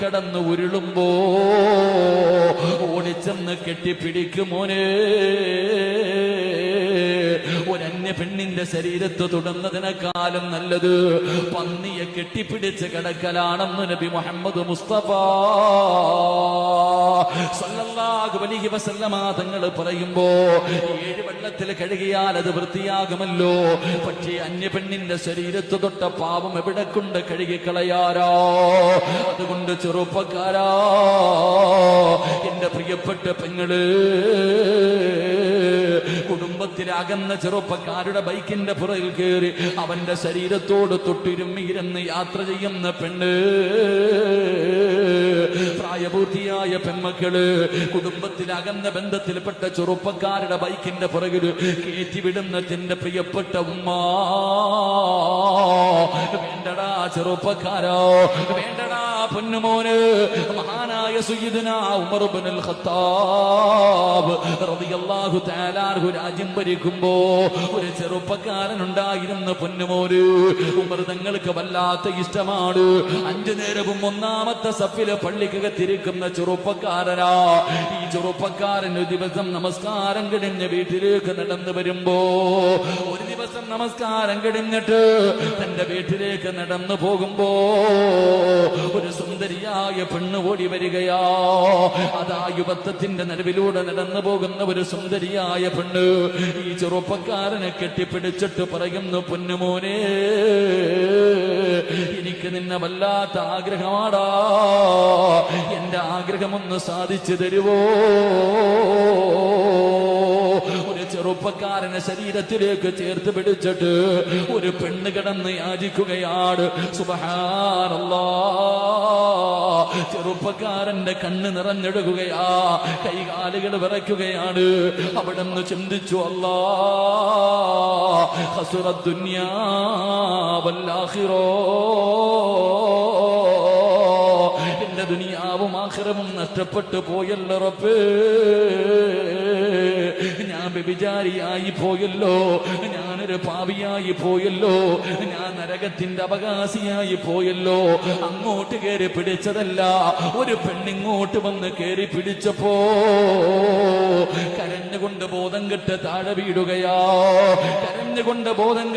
കടന്ന് ഉരുളുമ്പോ ഓടിച്ചെന്ന് കെട്ടിപ്പിടിക്കുമോനെ. ഒരന്യ പെണ്ണിന്റെ ശരീരത്ത് തൊടുന്നതിനേക്കാളും നല്ലത് പന്നിയെ കെട്ടിപ്പിടിച്ച് കിടക്കലാണെന്ന് നബി മുഹമ്മദ് മുസ്തഫ സല്ലല്ലാഹു അലൈഹി വസല്ലമ തങ്ങൾ പറയുമ്പോ 7 വെള്ളത്തിൽ കഴുകിയാൽ അത് വൃത്തിയാകുമല്ലോ. പക്ഷേ അന്യ പെണ്ണിന്റെ ശരീരത്ത് തൊട്ട പാപം എവിടെ കൊണ്ട് കഴുകിക്കളയാരോ. അതുകൊണ്ട് ചെറുപ്പക്കാരാ, എന്റെ പ്രിയപ്പെട്ട പെങ്ങള്, കുടുംബത്തിലകന്ന ചെറുപ്പക്കാരുടെ ബൈക്കിന്റെ പുറകിൽ കയറി അവന്റെ ശരീരത്തോട് തൊട്ടിരുമ്മിയിരുന്ന് യാത്ര ചെയ്യുന്ന പെണ്ണ്, പ്രായപൂർത്തിയായ പെൺമക്കള്, കുടുംബത്തിലകന്ന ബന്ധത്തിൽപ്പെട്ട ചെറുപ്പക്കാരുടെ ബൈക്കിന്റെ പുറകിൽ കയറ്റിവിടുന്നതിന്റെ പ്രിയപ്പെട്ട ഉമ്മ, വേണ്ടടാ ചെറുപ്പക്കാരോ, വേണ്ടടാ പൊന്നുമോന്. മഹാനായ സയ്യിദുനാ ഉമർ ഇബ്നുൽ ഖത്താബ് റളിയല്ലാഹു തആല അൻഹു രാജ്യം ഭരിക്കുമ്പോ ഒരു ചെറുപ്പക്കാരൻ ഉണ്ടായിരുന്നു പൊന്നുമോന്. ഉമർ തങ്ങൾക്ക് വല്ലാത്ത ഇഷ്ടമാണ്. 5 നേരവും 1-ാമത്തെ സഫില് പള്ളിക്കകത്തിരിക്കുന്ന ചെറുപ്പക്കാരനാ. ഈ ചെറുപ്പക്കാരൻ ഒരു ദിവസം നമസ്കാരം കഴിഞ്ഞ് വീട്ടിലേക്ക് നടന്നു വരുമ്പോ, ഒരു ദിവസം നമസ്കാരം കഴിഞ്ഞിട്ട് തന്റെ വീട്ടിലേക്ക് നടന്നു പോകുമ്പോ ഒരു സുന്ദരിയായ പെണ്ണ് ഓടി വരികയാ. അതാ യുവത്വത്തിന്റെ നടുവിലൂടെ നടന്നു പോകുന്ന ഒരു സുന്ദരിയായ പെണ്ണ് ഈ ചെറുപ്പക്കാരനെ കെട്ടിപ്പിടിച്ചിട്ട് പറയുന്നു, പൊന്നുമോനെ, എനിക്ക് നിന്നെ വല്ലാത്ത ആഗ്രഹമാടാ, എന്റെ ആഗ്രഹമൊന്ന് സാധിച്ചു തരുവോ. ഒരു ചെറുപ്പക്കാരനെ ശരീരത്തിലേക്ക് ചേർത്ത് പിടിച്ചിട്ട് ഒരു പെണ്ണ് കിടന്ന് യാചിക്കുകയാണ്. സുബ്ഹാനല്ലാഹ്, ചെറുപ്പക്കാരന്റെ കണ്ണ് നിറഞ്ഞൊഴുകുകയാ, കൈകാലുകൾ വിറയ്ക്കുകയാണ്. അവിടുന്ന് ചിന്തിച്ചു, അല്ലാഹ് ഖസറദ് ദുനിയാ വൽ ആഖിറോ, എന്റെ ദുനിയാവും ആഖിറവും നഷ്ടപ്പെട്ടു പോയല്ലോ റബ്ബേ, ഞാൻ വ്യഭിചാരിയായി പോയല്ലോ, ഞാനൊരു പാപിയായി പോയല്ലോ, ഞാൻ നരകത്തിന്റെ അവകാശിയായി പോയല്ലോ. അങ്ങോട്ട് കയറി പിടിച്ചതല്ല, ഒരു പെണ്ണിങ്ങോട്ട് വന്ന് കയറി പിടിച്ചപ്പോ കരഞ്ഞുകൊണ്ട് ബോധം കെട്ട് താഴെ വീടുകയാ. കരഞ്ഞുകൊണ്ട് ബോധം